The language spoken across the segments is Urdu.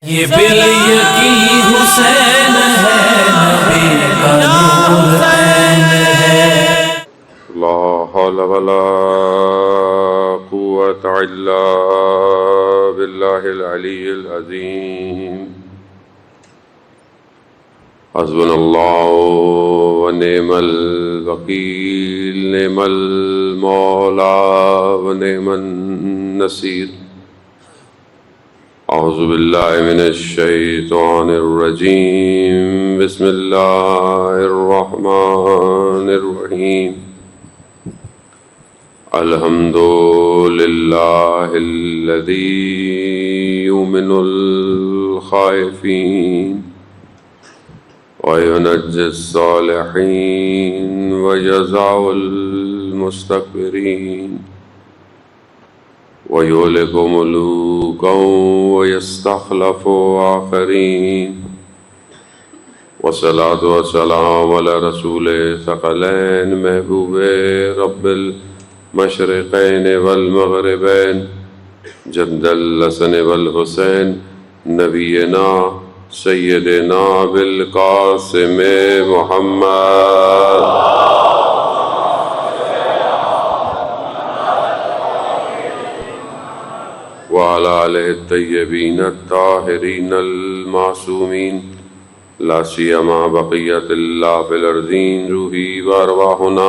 یہ بل یقین حسین ہے، نبی کا نور عین ہے۔ لا حول ولا قوة الا بالله العلي العظيم۔ حسبنا الله ونعم الوكيل، نعم المولى ونعم النصير۔ اعوذ باللہ من الشیطان الرجیم، بسم اللہ الرحمن الرحیم۔ الحمد للہ الذی یؤمن الخائفین وینجی الصالحین ویجزع المستکبرین وَيُهْلِكُ مُلُوكًا وَيَسْتَخْلَفُ آخَرِينَ۔ والصلاة والسلام على رسول ثقلین، محبوب رب المشرقین والمغربین، جد الحسن والحسین، نبینا سیدنا بالقاسم محمد وعلى آلہ الطیبین الطاہرین المعصومین، لا سیما بقیت اللہ فی الارضین، روحی وارواحنا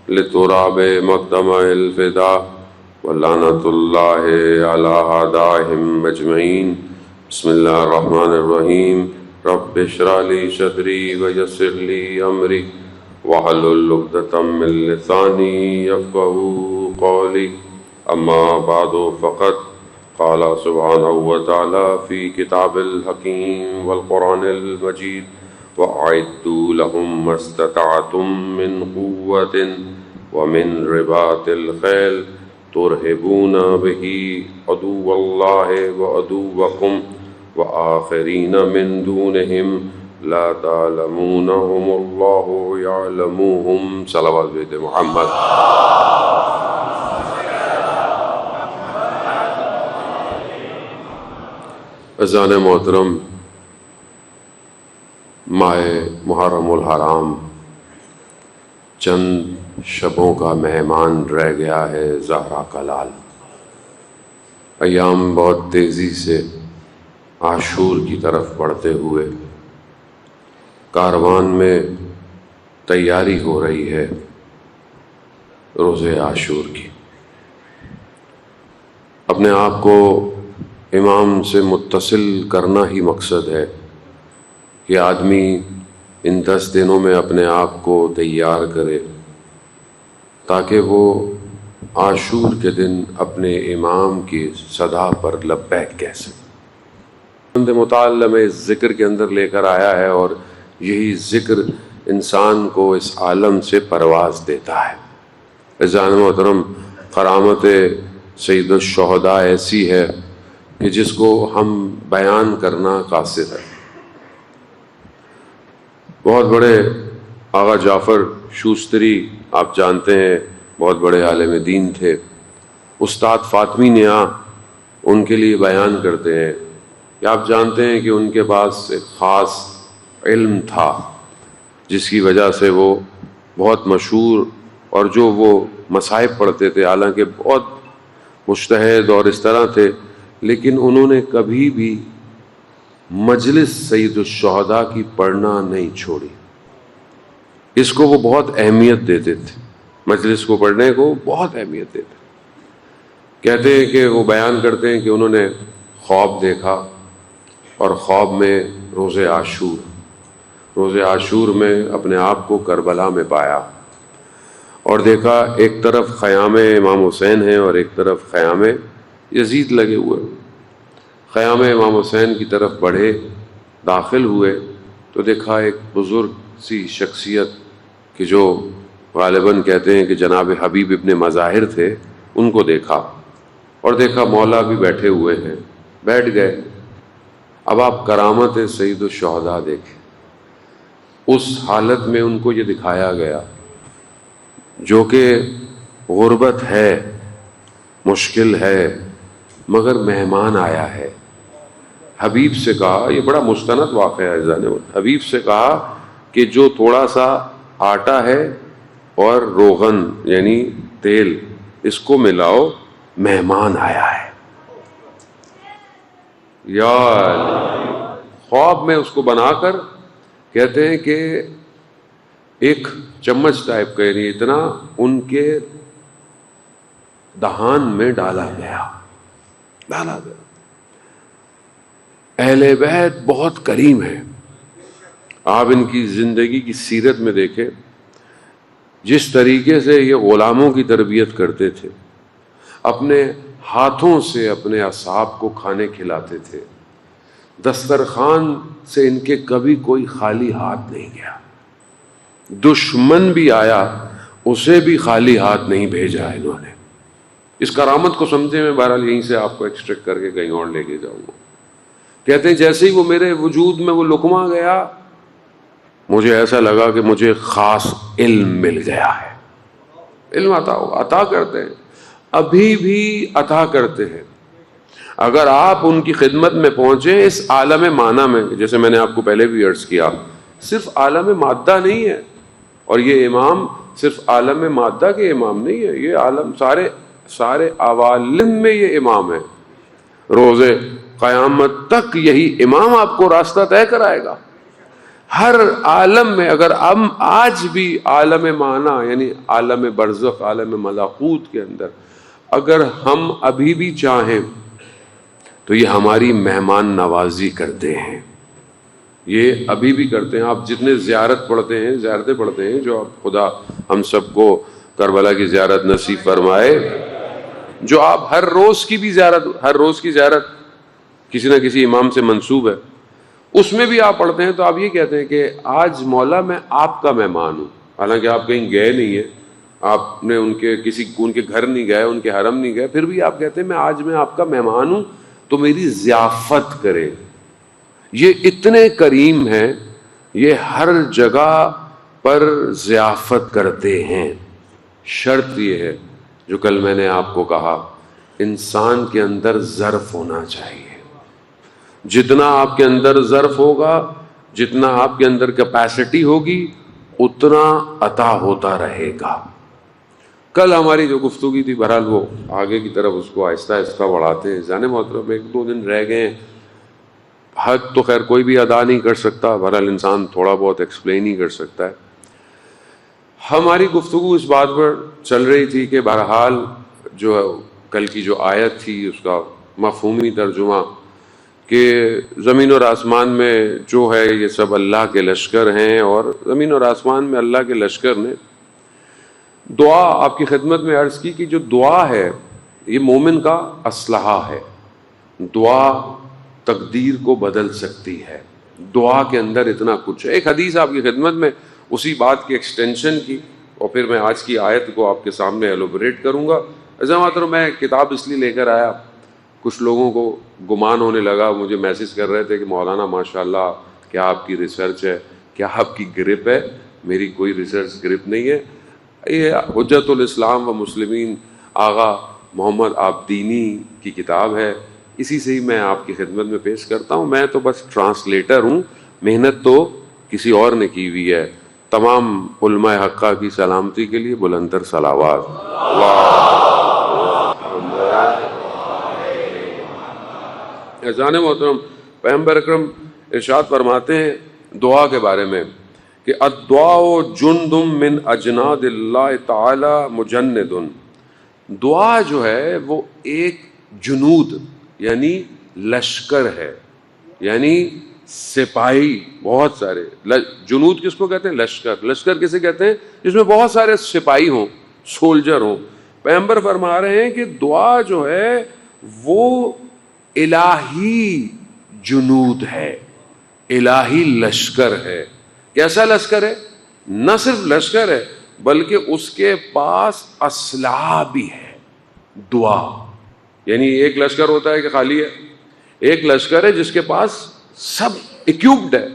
لتراب مقدمہ الفداء، ولعنۃ اللہ علی اعدائہم اجمعین۔ بسم اللہ الرحمن الرحیم۔ رب اشرح لی صدری ویسر لی امری واحلل عقدۃ من لسانی یفقہوا قولی، اما بعد فقط قال سبحانہ وتعالی فی کتاب الحکیم والقرآن المجید، وَأَعِدُّوا لَهُم مَّا اسْتَطَعْتُم مِّن قُوَّةٍ وَمِن رِّبَاطِ الْخَيْلِ تُرْهِبُونَ بِهِ عَدُوَّ اللَّهِ وَعَدُوَّكُمْ وَآخَرِينَ مِن دُونِهِمْ لَا تَعْلَمُونَهُمُ اللَّهُ يَعْلَمُهُمْ۔ صلوات بیت محمد۔ عزیزان محترم، ماہ محرم الحرام چند شبوں کا مہمان رہ گیا ہے زہرا کا لال۔ ایام بہت تیزی سے عاشور کی طرف بڑھتے ہوئے کاروان میں تیاری ہو رہی ہے روزے عاشور کی۔ اپنے آپ کو امام سے متصل کرنا ہی مقصد ہے کہ آدمی ان 10 دنوں میں اپنے آپ کو تیار کرے تاکہ وہ عاشور کے دن اپنے امام کی صدا پر لبیک کہہ سکے۔ بند مطالعہ میں اس ذکر کے اندر لے کر آیا ہے، اور یہی ذکر انسان کو اس عالم سے پرواز دیتا ہے۔ عزیزان محترم، کرامت سید الشہداء ایسی ہے کہ جس کو ہم بیان کرنا قاصر ہے۔ بہت بڑے آغا جعفر شوستری آپ جانتے ہیں، بہت بڑے عالم دین تھے۔ استاد فاطمی نیا ان کے لیے بیان کرتے ہیں کہ آپ جانتے ہیں کہ ان کے پاس ایک خاص علم تھا جس کی وجہ سے وہ بہت مشہور، اور جو وہ مصائب پڑھتے تھے، حالانکہ بہت مجتہد اور اس طرح تھے، لیکن انہوں نے کبھی بھی مجلس سید الشہداء کی پڑھنا نہیں چھوڑی۔ اس کو وہ بہت اہمیت دیتے تھے، مجلس کو پڑھنے کو بہت اہمیت دیتے۔ کہتے ہیں کہ وہ بیان کرتے ہیں کہ انہوں نے خواب دیکھا، اور خواب میں روز عاشور میں اپنے آپ کو کربلا میں پایا، اور دیکھا ایک طرف خیام امام حسین ہیں اور ایک طرف خیام یزید لگے ہوئے۔ خیام امام حسین کی طرف بڑھے، داخل ہوئے تو دیکھا ایک بزرگ سی شخصیت کہ جو غالباً کہتے ہیں کہ جناب حبیب ابن مظاہر تھے، ان کو دیکھا، اور دیکھا مولا بھی بیٹھے ہوئے ہیں۔ بیٹھ گئے۔ اب آپ کرامت سید الشہداء دیکھیں، اس حالت میں ان کو یہ دکھایا گیا جو کہ غربت ہے، مشکل ہے، مگر مہمان آیا ہے، حبیب سے کہا، یہ بڑا مستند واقعہ ہے جانے، حبیب سے کہا کہ جو تھوڑا سا آٹا ہے اور روغن یعنی تیل، اس کو ملاؤ، مہمان آیا ہے. یا خواب میں اس کو بنا کر کہتے ہیں کہ ایک چمچ ٹائپ کا، یعنی اتنا ان کے دہان میں ڈالا گیا. اہل بیت بہت کریم ہے. آپ ان کی زندگی کی سیرت میں دیکھیں جس طریقے سے یہ غلاموں کی تربیت کرتے تھے، اپنے ہاتھوں سے اپنے اصحاب کو کھانے کھلاتے تھے. دسترخوان سے ان کے کبھی کوئی خالی ہاتھ نہیں گیا. دشمن بھی آیا اسے بھی خالی ہاتھ نہیں بھیجا انہوں نے. اس کرامت کو سمجھے، میں بہرحال یہیں سے آپ کو ایکسٹریکٹ کر کے کہیں اور لے کے جاؤں گا. کہتے ہیں جیسے ہی وہ میرے وجود میں وہ لقمہ گیا، مجھے ایسا لگا کہ مجھے خاص علم مل گیا ہے. علم عطا کرتے ہیں، ابھی بھی عطا کرتے ہیں. اگر آپ ان کی خدمت میں پہنچے اس عالم معنی میں، جیسے میں نے آپ کو پہلے بھی عرض کیا، صرف عالم مادہ نہیں ہے. اور یہ امام صرف عالم مادہ کے امام نہیں ہے، یہ عالم سارے عوالم میں یہ امام ہے. روز قیامت تک یہی امام آپ کو راستہ طے کرائے گا. ہر عالم میں اگر ہم آج بھی عالم معنی یعنی عالم برزخ، عالم ملکوت کے اندر اگر ہم ابھی بھی چاہیں تو یہ ہماری مہمان نوازی کرتے ہیں. یہ ابھی بھی کرتے ہیں. آپ جتنے زیارتیں پڑھتے ہیں، جو آپ خدا ہم سب کو کربلا کی زیارت نصیب فرمائے، جو آپ ہر روز کی زیارت کسی نہ کسی امام سے منسوب ہے، اس میں بھی آپ پڑھتے ہیں تو آپ یہ کہتے ہیں کہ آج مولا میں آپ کا مہمان ہوں. حالانکہ آپ کہیں گئے نہیں ہیں، آپ نے ان کے گھر نہیں گئے، ان کے حرم نہیں گئے، پھر بھی آپ کہتے ہیں آج میں آپ کا مہمان ہوں تو میری ضیافت کرے. یہ اتنے کریم ہیں، یہ ہر جگہ پر ضیافت کرتے ہیں. شرط یہ ہے جو کل میں نے آپ کو کہا، انسان کے اندر ظرف ہونا چاہیے. جتنا آپ کے اندر ظرف ہوگا، جتنا آپ کے اندر کیپیسٹی ہوگی، اتنا عطا ہوتا رہے گا. کل ہماری جو گفتگو تھی، بہرحال وہ آگے کی طرف اس کو آہستہ آہستہ بڑھاتے ہیں. جانے محترم 1-2 دن رہ گئے ہیں. حق تو خیر کوئی بھی ادا نہیں کر سکتا، بہرحال انسان تھوڑا بہت ایکسپلین ہی کر سکتا ہے. ہماری گفتگو اس بات پر چل رہی تھی کہ بہرحال جو کل کی جو آیت تھی اس کا مفہومی ترجمہ کہ زمین اور آسمان میں جو ہے یہ سب اللہ کے لشکر ہیں، اور زمین اور آسمان میں اللہ کے لشکر نے دعا آپ کی خدمت میں عرض کی کہ جو دعا ہے یہ مومن کا اسلحہ ہے. دعا تقدیر کو بدل سکتی ہے. دعا کے اندر اتنا کچھ ہے. ایک حدیث آپ کی خدمت میں اسی بات کی ایکسٹینشن کی، اور پھر میں آج کی آیت کو آپ کے سامنے ایلوبریٹ کروں گا. میں کتاب اس لیے لے کر آیا، کچھ لوگوں کو گمان ہونے لگا، مجھے میسج کر رہے تھے کہ مولانا ماشاءاللہ کیا آپ کی ریسرچ ہے، کیا آپ کی گرپ ہے. میری کوئی ریسرچ گرپ نہیں ہے. یہ حجت الاسلام و مسلمین آغا محمد آبدینی کی کتاب ہے، اسی سے ہی میں آپ کی خدمت میں پیش کرتا ہوں. میں تو بس ٹرانسلیٹر ہوں، محنت تو کسی اور نے کی ہوئی ہے. تمام علماء حقہ کی سلامتی کے لیے بلندر صلوات. اذان محترم، پیغمبر اکرم ارشاد فرماتے ہیں دعا کے بارے میں کہ الدعاء جند من اجناد اللہ تعالی مجند. دعا جو ہے وہ ایک جنود یعنی لشکر ہے، یعنی سپاہی. بہت سارے جنود کس کو کہتے ہیں؟ لشکر. لشکر کسے کہتے ہیں؟ جس میں بہت سارے سپاہی ہوں، سولجر ہوں. پیغمبر فرما رہے ہیں کہ دعا جو ہے وہ الہی جنود ہے، الہی لشکر ہے. کیسا لشکر ہے؟ نہ صرف لشکر ہے بلکہ اس کے پاس اسلحہ بھی ہے. دعا یعنی ایک لشکر ہوتا ہے کہ خالی ہے، ایک لشکر ہے جس کے پاس سب اکیوپڈ ہے.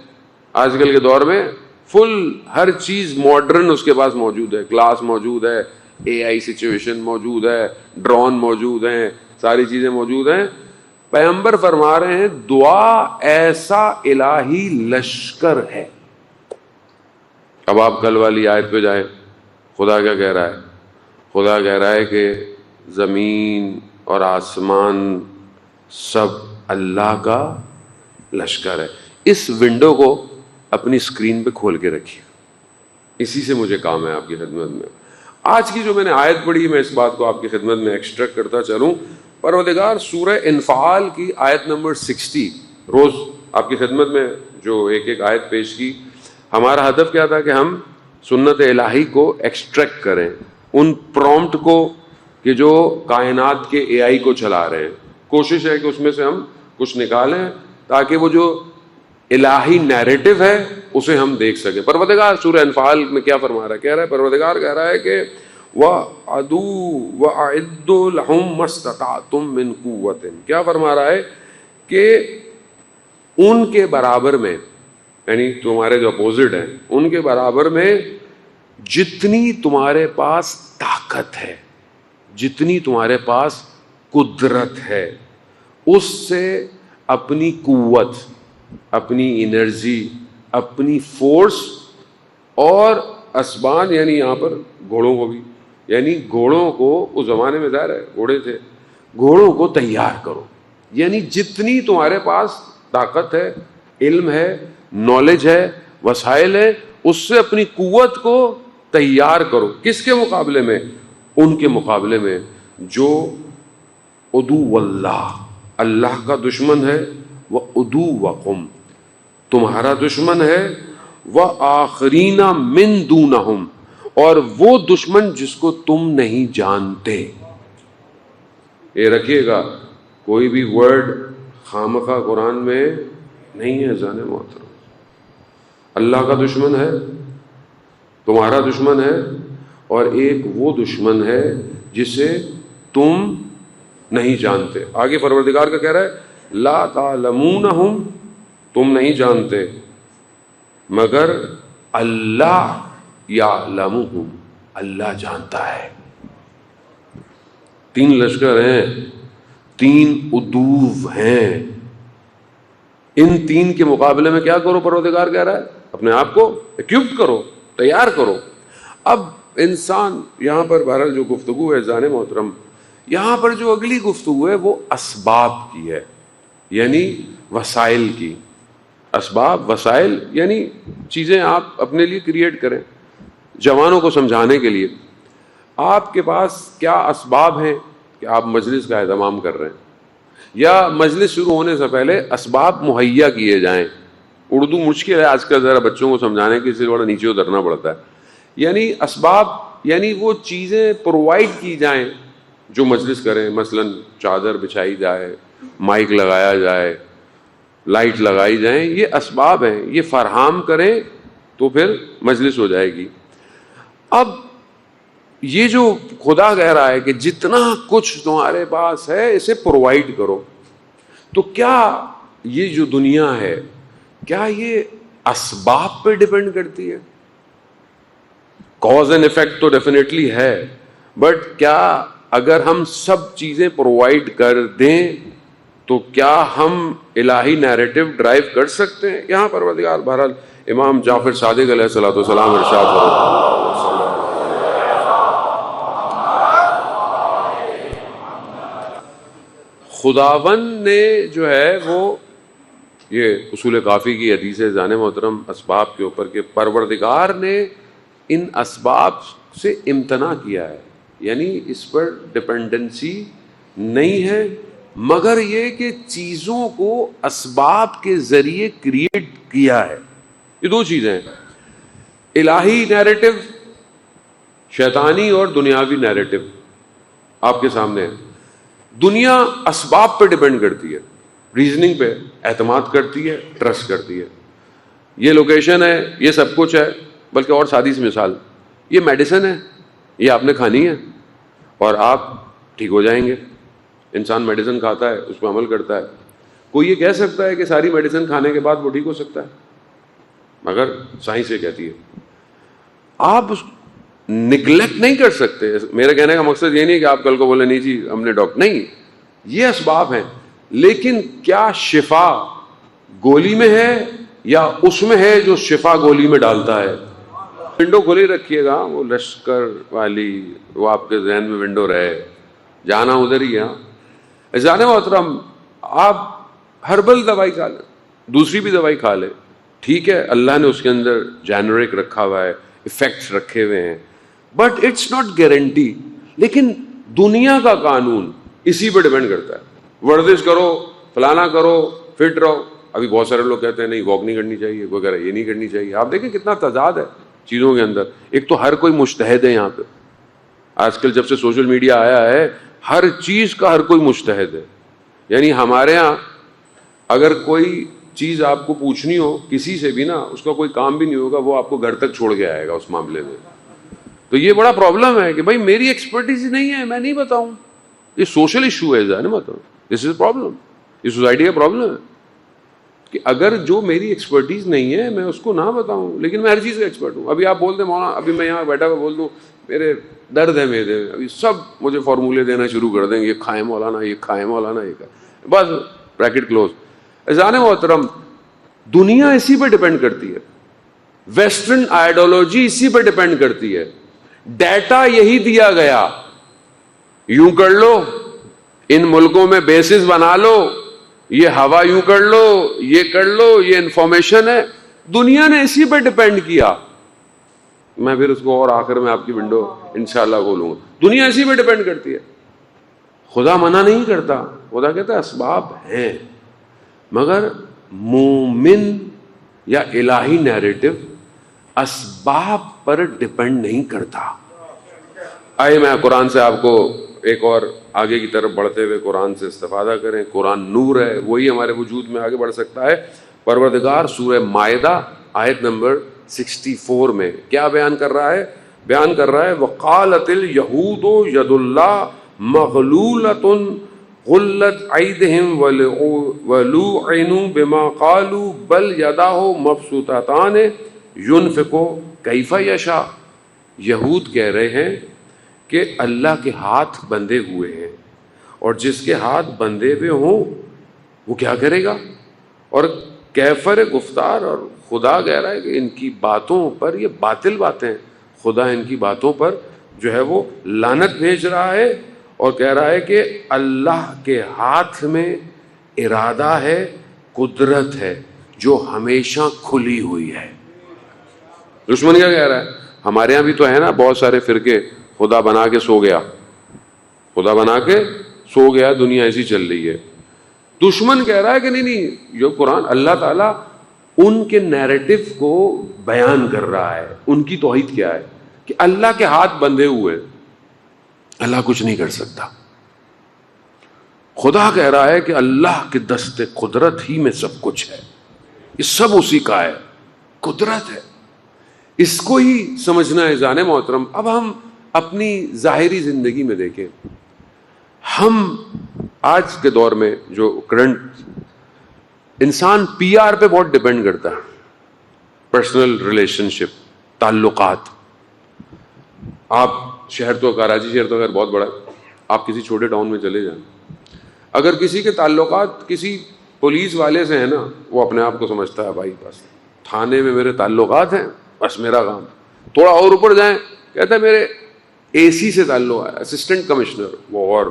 آج کل کے دور میں فل ہر چیز ماڈرن اس کے پاس موجود ہے. کلاس موجود ہے، اے آئی سچویشن موجود ہے، ڈرون موجود ہیں، ساری چیزیں موجود ہیں. پیغمبر فرما رہے ہیں دعا ایسا الہی لشکر ہے. اب آپ کل والی آیت پہ جائیں. خدا کیا کہہ رہا ہے؟ خدا کہہ رہا ہے کہ زمین اور آسمان سب اللہ کا لشکر ہے. اس ونڈو کو اپنی اسکرین پہ کھول کے رکھیے. اسی سے مجھے کام ہے آپ کی خدمت میں. آج کی جو میں نے آیت پڑھی میں اس بات کو آپ کی خدمت میں ایکسٹریکٹ کرتا چلوں. پروردگار سورہ انفال کی آیت نمبر 60 روز آپ کی خدمت میں جو ایک آیت پیش کی. ہمارا ہدف کیا تھا کہ ہم سنت الہی کو ایکسٹریکٹ کریں, ان پرومپٹ کو کہ جو کائنات کے اے آئی کو چلا رہے ہیں. کوشش ہے کہ اس میں سے ہم کچھ نکالیں تاکہ وہ جو الہی نیریٹو ہے اسے ہم دیکھ سکیں. پروردگار سورہ انفال میں کیا فرما رہا ہے؟ کہہ رہا ہے پروردگار کہہ رہا ہے کہ وَعَدُوا وَأَعِدُّوا لَهُم مَّا اسْتَطَعْتُم مِّن قُوَّةٍ. کیا فرما رہا ہے کہ ان کے برابر میں, یعنی تمہارے جو اپوزٹ ہیں ان کے برابر میں جتنی تمہارے پاس طاقت ہے, جتنی تمہارے پاس قدرت ہے, اس سے اپنی قوت, اپنی انرجی, اپنی فورس اور اسبان, یعنی یہاں پر گھوڑوں کو بھی, یعنی گھوڑوں کو اس زمانے میں ظاہر ہے گھوڑے تھے, گھوڑوں کو تیار کرو. یعنی جتنی تمہارے پاس طاقت ہے, علم ہے, نالج ہے, وسائل ہے, اس سے اپنی قوت کو تیار کرو. کس کے مقابلے میں؟ ان کے مقابلے میں جو عدو اللہ, اللہ کا دشمن ہے, وہ عدوکم, تمہارا دشمن ہے, وہ آخرین من دونہم, اور وہ دشمن جس کو تم نہیں جانتے. یہ رکھیے گا, کوئی بھی ورڈ خامخواہ قرآن میں نہیں ہے جانے محترم. اللہ کا دشمن ہے, تمہارا دشمن ہے, اور ایک وہ دشمن ہے جسے تم نہیں جانتے. آگے پروردگار کا کہہ رہا ہے لا تعلمونہم, تم نہیں جانتے, مگر اللہ یعلمہم, اللہ جانتا ہے. 3 لشکر ہیں, 3 عدو ہیں. ان 3 کے مقابلے میں کیا کرو؟ پروردگار کہہ رہا ہے اپنے آپ کو ایکوپڈ کرو, تیار کرو. اب انسان یہاں پر بہرحال جو گفتگو ہے جان محترم, یہاں پر جو اگلی گفتگو ہے وہ اسباب کی ہے, یعنی وسائل کی. اسباب, وسائل یعنی چیزیں آپ اپنے لیے کریٹ کریں. جوانوں کو سمجھانے کے لیے آپ کے پاس کیا اسباب ہیں کہ آپ مجلس کا اہتمام کر رہے ہیں, یا مجلس شروع ہونے سے پہلے اسباب مہیا کیے جائیں. اردو مشکل ہے آج کل ذرا بچوں کو سمجھانے کے, اس سے بڑا نیچے اترنا پڑتا ہے. یعنی اسباب یعنی وہ چیزیں پرووائڈ کی جائیں جو مجلس کریں. مثلا چادر بچھائی جائے, مائک لگایا جائے, لائٹ لگائی جائیں, یہ اسباب ہیں, یہ فراہم کریں تو پھر مجلس ہو جائے گی. اب یہ جو خدا کہہ رہا ہے کہ جتنا کچھ تمہارے پاس ہے اسے پرووائڈ کرو, تو کیا یہ جو دنیا ہے کیا یہ اسباب پہ ڈیپینڈ کرتی ہے؟ کاز اینڈ افیکٹ تو ڈیفینیٹلی ہے, بٹ کیا اگر ہم سب چیزیں پرووائڈ کر دیں تو کیا ہم الہی نیریٹو ڈرائیو کر سکتے ہیں؟ یہاں پروردگار بہرحال امام جعفر صادق علیہ الصلوۃ والسلام ارشاد فرماتے ہیں خداوند نے جو ہے وہ, یہ اصول کافی کی حدیث ہے جان محترم اسباب کے اوپر, کہ پروردگار نے ان اسباب سے امتناع کیا ہے, یعنی اس پر ڈپینڈنسی نہیں ہے, مگر یہ کہ چیزوں کو اسباب کے ذریعے کریٹ کیا ہے. یہ 2 چیزیں ہیں, الہی نیریٹو, شیطانی اور دنیاوی نیریٹو آپ کے سامنے ہے. دنیا اسباب پہ ڈیپینڈ کرتی ہے, ریزننگ پہ اعتماد کرتی ہے, ٹرسٹ کرتی ہے. یہ لوکیشن ہے, یہ سب کچھ ہے. بلکہ اور سادی سی مثال, یہ میڈیسن ہے, یہ آپ نے کھانی ہے اور آپ ٹھیک ہو جائیں گے. انسان میڈیسن کھاتا ہے, اس پہ عمل کرتا ہے. کوئی یہ کہہ سکتا ہے کہ ساری میڈیسن کھانے کے بعد وہ ٹھیک ہو سکتا ہے؟ مگر سائنس یہ کہتی ہے. آپ نگلیکٹ نہیں کر سکتے. میرے کہنے کا مقصد یہ نہیں کہ آپ کل کو بولے نہیں جی ہم نے ڈاکٹر, نہیں, یہ اسباب ہیں. لیکن کیا شفا گولی میں ہے یا اس میں ہے جو شفا گولی میں ڈالتا ہے؟ ونڈو کھلی رکھیے گا، وہ لشکر والی وہ آپ کے ذہن میں ونڈو رہے، جانا ادھر ہی ہے۔ جانے محترم، آپ ہربل دوائی کھا لیں، دوسری بھی دوائی کھا لیں، ٹھیک ہے، اللہ نے اس کے اندر جینرک رکھا ہوا ہے، ایفیکٹس رکھے ہوئے ہیں، بٹ اٹس ناٹ گارنٹی۔ لیکن دنیا کا قانون اسی پہ ڈیپینڈ کرتا ہے، ورزش کرو، فلانا کرو، فٹ رہو۔ ابھی بہت سارے لوگ کہتے ہیں نہیں واک نہیں کرنی چاہیے، کوئی کہہ رہا ہے یہ نہیں کرنی چاہیے۔ آپ دیکھیں کتنا تضاد ہے چیزوں کے اندر۔ ایک تو ہر کوئی مجتہد ہے یہاں پہ، آج کل جب سے سوشل میڈیا آیا ہے ہر چیز کا ہر کوئی مجتہد ہے۔ یعنی ہمارے ہاں اگر کوئی چیز آپ کو پوچھنی ہو کسی سے بھی نا، اس کا کوئی کام بھی نہیں ہوگا، وہ آپ کو گھر تک چھوڑ کے آئے گا اس معاملے میں۔ تو یہ بڑا پرابلم ہے کہ بھائی میری ایکسپرٹیز نہیں ہے، میں نہیں بتاؤں۔ یہ سوشل ایشو ہے نا، مطلب دس از پرابلم، یہ سوسائٹی کا پرابلم ہے کہ اگر جو میری ایکسپرٹیز نہیں ہے میں اس کو نہ بتاؤں، لیکن میں ہر چیز کا ایکسپرٹ ہوں۔ ابھی آپ بول دیں مولانا، ابھی میں یہاں بیٹھا ہوا بول دوں میرے درد ہے میرے، ابھی سب مجھے فارمولے دینا شروع کر دیں گے، یہ کھائیں مولانا، یہ کھائیں مولانا، یہ کھائیں، بس بریکٹ کلوز۔ اذان محترم، دنیا اسی پہ ڈیپینڈ کرتی ہے، ویسٹرن آئیڈیالوجی اسی پہ ڈیپینڈ کرتی ہے، ڈیٹا یہی دیا گیا، یوں کر لو، ان ملکوں میں بیسز بنا لو، یہ ہوا یوں کر لو، یہ کر لو، یہ انفارمیشن ہے، دنیا نے اسی پہ ڈیپینڈ کیا۔ میں پھر اس کو اور آخر میں آپ کی ونڈو انشاءاللہ کھولوں گا۔ دنیا اسی پہ ڈیپینڈ کرتی ہے، خدا منع نہیں کرتا، خدا کہتا ہے اسباب ہیں، مگر مومن یا الہی نیریٹو اسباب پر ڈیپینڈ نہیں کرتا۔ آئے میں قرآن سے آپ کو ایک اور آگے کی طرف بڑھتے ہوئے قرآن سے استفادہ کریں۔ قرآن نور ہے، وہی ہمارے وجود میں آگے بڑھ سکتا ہے۔ پروردگار سورہ مائدہ آیت نمبر 64 میں کیا بیان کر رہا ہے؟ بیان کر رہا ہے وقالت الیہود ید اللہ مغلولۃ غلت ایدہم ولوعنوا بما قالوا بل یداہ مبسوطتان ینفق کیف یشاء۔ یہود کہہ رہے ہیں کہ اللہ کے ہاتھ بندھے ہوئے ہیں، اور جس کے ہاتھ بندھے ہوئے ہوں وہ کیا کرے گا؟ اور کیفر گفتار، اور خدا کہہ رہا ہے کہ ان کی باتوں پر، یہ باطل باتیں ہیں، خدا ان کی باتوں پر جو ہے وہ لعنت بھیج رہا ہے، اور کہہ رہا ہے کہ اللہ کے ہاتھ میں ارادہ ہے، قدرت ہے جو ہمیشہ کھلی ہوئی ہے۔ دشمن کیا کہہ رہا ہے؟ ہمارے ہاں بھی تو ہے نا بہت سارے فرقے، خدا بنا کے سو گیا، خدا بنا کے سو گیا، دنیا ایسی چل رہی ہے۔ دشمن کہہ رہا ہے کہ نہیں، جو قرآن اللہ تعالیٰ ان کے نیریٹو کو بیان کر رہا ہے، ان کی توحید کیا ہے کہ اللہ کے ہاتھ بندھے ہوئے، اللہ کچھ نہیں کر سکتا۔ خدا کہہ رہا ہے کہ اللہ کے دست قدرت ہی میں سب کچھ ہے، یہ سب اسی کا ہے، قدرت ہے۔ اس کو ہی سمجھنا ہے جانے محترم۔ اب ہم اپنی ظاہری زندگی میں دیکھیں، ہم آج کے دور میں جو کرنٹ انسان پی آر پہ بہت ڈیپینڈ کرتا ہے، پرسنل ریلیشن شپ، تعلقات۔ آپ شہر تو کراچی شہر تو خیر بہت بڑا ہے، آپ کسی چھوٹے ٹاؤن میں چلے جائیں، اگر کسی کے تعلقات کسی پولیس والے سے ہیں نا، وہ اپنے آپ کو سمجھتا ہے بھائی بس تھانے میں میرے تعلقات ہیں، بس میرا کام۔ تھوڑا اور اوپر جائیں، کہتا ہے میرے اے سی سے تعلق ہے، اسسٹنٹ کمشنر، وہ اور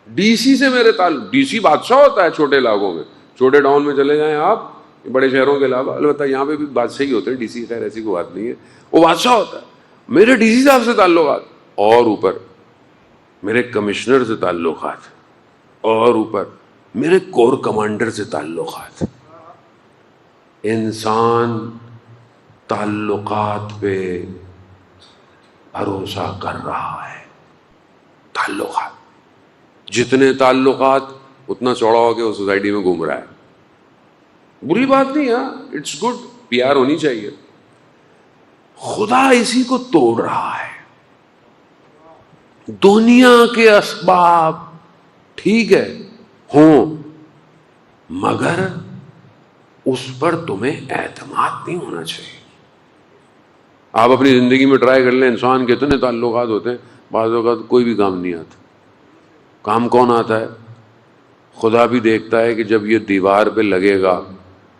ڈی سی سے میرے تعلق، ڈی سی بادشاہ ہوتا ہے چھوٹے علاقوں میں، چھوٹے ٹاؤن میں چلے جائیں آپ، بڑے شہروں کے علاوہ، البتہ یہاں پہ بھی بادشاہ ہی ہوتے ہیں، ڈی سی خیر ایسی کوئی بات نہیں ہے، وہ بادشاہ ہوتا ہے، میرے ڈی سی صاحب سے تعلقات، اور اوپر میرے کمشنر سے تعلقات، اور اوپر میرے کور کمانڈر سے تعلقات۔ انسان تعلقات پہ بھروسہ کر رہا ہے، تعلقات، جتنے تعلقات اتنا چوڑا ہو کے وہ سوسائٹی میں گھوم رہا ہے۔ بری بات نہیں ہے، اٹس گڈ، پی آر ہونی چاہیے۔ خدا اسی کو توڑ رہا ہے۔ دنیا کے اسباب ٹھیک ہے ہوں، مگر اس پر تمہیں اعتماد نہیں ہونا چاہیے۔ آپ اپنی زندگی میں ٹرائی کر لیں، انسان کے اتنے تعلقات ہوتے ہیں، بعض اوقات کوئی بھی کام نہیں آتا۔ کام کون آتا ہے؟ خدا بھی دیکھتا ہے کہ جب یہ دیوار پہ لگے گا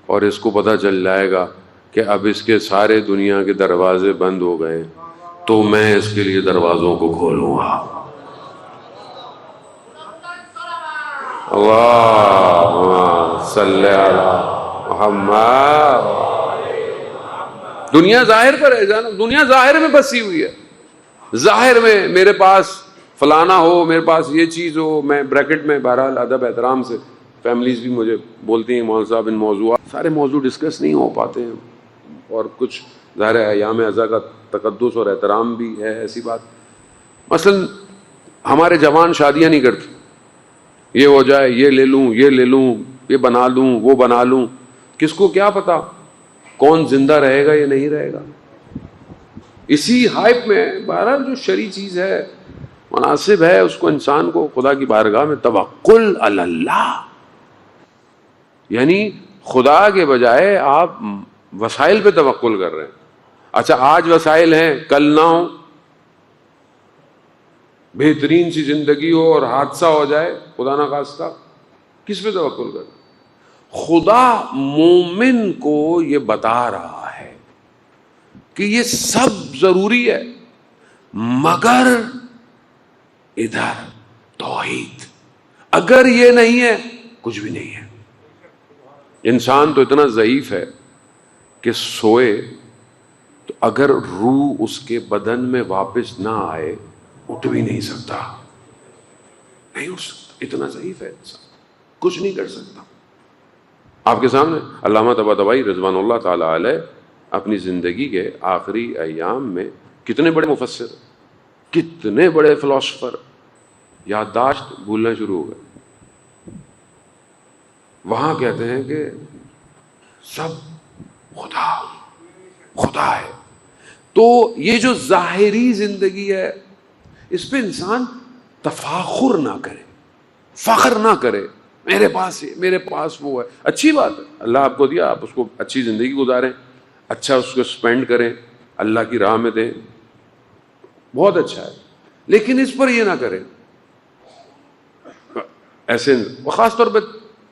اور اس کو پتہ چل جائے گا کہ اب اس کے سارے دنیا کے دروازے بند ہو گئے تو میں اس کے لیے دروازوں کو کھولوں گا. اللہم صلی علی محمد. دنیا ظاہر پر ہے جانا, دنیا ظاہر میں بسی ہوئی ہے. ظاہر میں میرے پاس فلانا ہو, میرے پاس یہ چیز ہو, میں بریکٹ میں بہرحال ادب احترام سے فیملیز بھی مجھے بولتی ہیں مولانا صاحب ان موضوعات سارے موضوع ڈسکس نہیں ہو پاتے ہیں, اور کچھ ظاہر ہے ایام ازا کا تقدس اور احترام بھی ہے. ایسی بات مثلا ہمارے جوان شادیاں نہیں کرتے, یہ ہو جائے یہ لے لوں, یہ لے لوں, یہ بنا لوں, وہ بنا لوں. کس کو کیا پتا کون زندہ رہے گا یا نہیں رہے گا. اسی ہائپ میں بہرحال جو شرعی چیز ہے مناسب ہے اس کو انسان کو خدا کی بارگاہ میں توکل علی اللہ, یعنی خدا کے بجائے آپ وسائل پہ توکل کر رہے ہیں. اچھا آج وسائل ہیں کل نہ ہو, بہترین سی زندگی ہو اور حادثہ ہو جائے خدا نہ خواستہ, کس پہ توکل کر؟ خدا مومن کو یہ بتا رہا ہے کہ یہ سب ضروری ہے مگر ادھر توحید, اگر یہ نہیں ہے کچھ بھی نہیں ہے. انسان تو اتنا ضعیف ہے کہ سوئے تو اگر روح اس کے بدن میں واپس نہ آئے اٹھ بھی نہیں سکتا, نہیں اٹھ سکتا, اتنا ضعیف ہے انسان, کچھ نہیں کر سکتا. آپ کے سامنے علامہ طباطبائی رضوان اللہ تعالی علیہ اپنی زندگی کے آخری ایام میں کتنے بڑے مفسر, کتنے بڑے فلاسفر, یادداشت بھولنا شروع ہو گئے. وہاں کہتے ہیں کہ سب خدا خدا ہے. تو یہ جو ظاہری زندگی ہے اس پہ انسان تفاخر نہ کرے, فخر نہ کرے, میرے پاس ہے, میرے پاس وہ ہے. اچھی بات ہے, اللہ آپ کو دیا, آپ اس کو اچھی زندگی گزاریں, اچھا اس کو اسپینڈ کریں, اللہ کی راہ میں دیں, بہت اچھا ہے. لیکن اس پر یہ نہ کریں ایسے. خاص طور پہ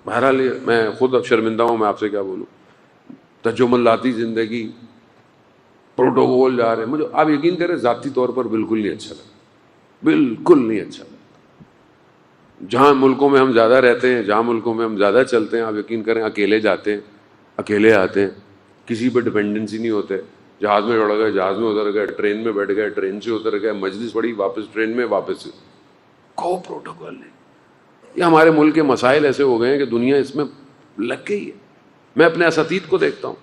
بہرحال میں خود اب شرمندہ ہوں, میں آپ سے کیا بولوں, تجملاتی زندگی, پروٹوکول جا رہے ہیں. مجھے آپ یقین کریں ذاتی طور پر بالکل نہیں اچھا لگا, بالکل نہیں اچھا لگا. جہاں ملکوں میں ہم زیادہ رہتے ہیں, جہاں ملکوں میں ہم زیادہ چلتے ہیں, آپ یقین کریں اکیلے جاتے ہیں, اکیلے آتے ہیں, کسی پہ ڈپینڈنسی نہیں ہوتے. جہاز میں چڑھ گئے, جہاز میں اتر گئے, ٹرین میں بیٹھ گئے, ٹرین سے اتر گئے, مجلس پڑی, واپس ٹرین میں, واپس کوئی پروٹوکول نہیں. یہ ہمارے ملک کے مسائل ایسے ہو گئے ہیں کہ دنیا اس میں لگ گئی ہے. میں اپنے اساتید کو دیکھتا ہوں,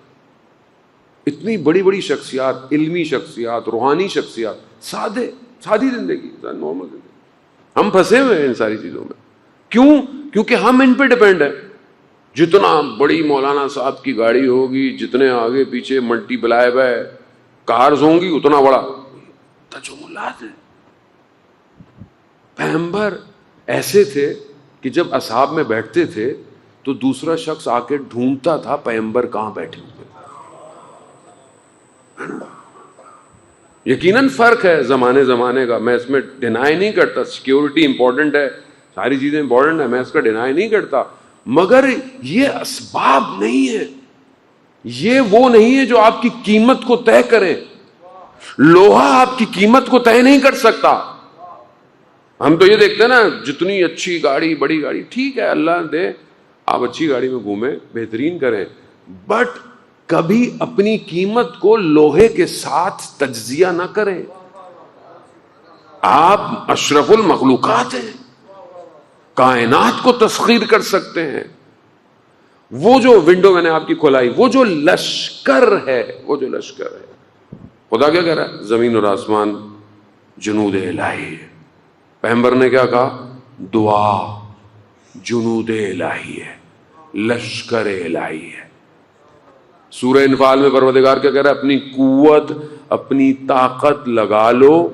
اتنی بڑی بڑی شخصیات, علمی شخصیات, روحانی شخصیات, سادی زندگی, نارمل زندگی, ہم پھنسے ہوئے ہیں ان ساری چیزوں میں. کیوں؟ کیونکہ ہم ان پہ ڈپینڈ ہیں. جتنا بڑی مولانا صاحب کی گاڑی ہوگی, جتنے آگے پیچھے ملٹی پلائی ہوئے کارز ہوں گی, اتنا بڑا تجملات ہے. پیغمبر ایسے تھے کہ جب اصحاب میں بیٹھتے تھے تو دوسرا شخص آ کے ڈھونڈتا تھا پیغمبر کہاں بیٹھے ہوئے. یقیناً فرق ہے زمانے کا, میں اس میں ڈینائی نہیں کرتا. سیکیورٹی امپورٹنٹ ہے, ساری چیزیں امپورٹنٹ ہیں, میں اس کا ڈینائی نہیں کرتا. مگر یہ اسباب نہیں ہے, یہ وہ نہیں ہے جو آپ کی قیمت کو طے کرے. لوہا آپ کی قیمت کو طے نہیں کر سکتا. ہم تو یہ دیکھتے ہیں نا, جتنی اچھی گاڑی, بڑی گاڑی, ٹھیک ہے اللہ دے آپ اچھی گاڑی میں گھومیں, بہترین کریں, بٹ کبھی اپنی قیمت کو لوہے کے ساتھ تجزیہ نہ کریں. آپ اشرف المخلوقات ہیں, کائنات کو تسخیر کر سکتے ہیں. وہ جو ونڈو میں نے آپ کی کھولائی, وہ جو لشکر ہے, وہ جو لشکر ہے, خدا کیا کہہ رہا ہے, زمین اور آسمان جنود الہی ہے. پیغمبر نے کیا کہا, دعا جنود الہی ہے, لشکر الہی ہے. سورہ انفال میں پروردگار کیا کہہ رہا ہے, اپنی قوت, اپنی طاقت لگا لو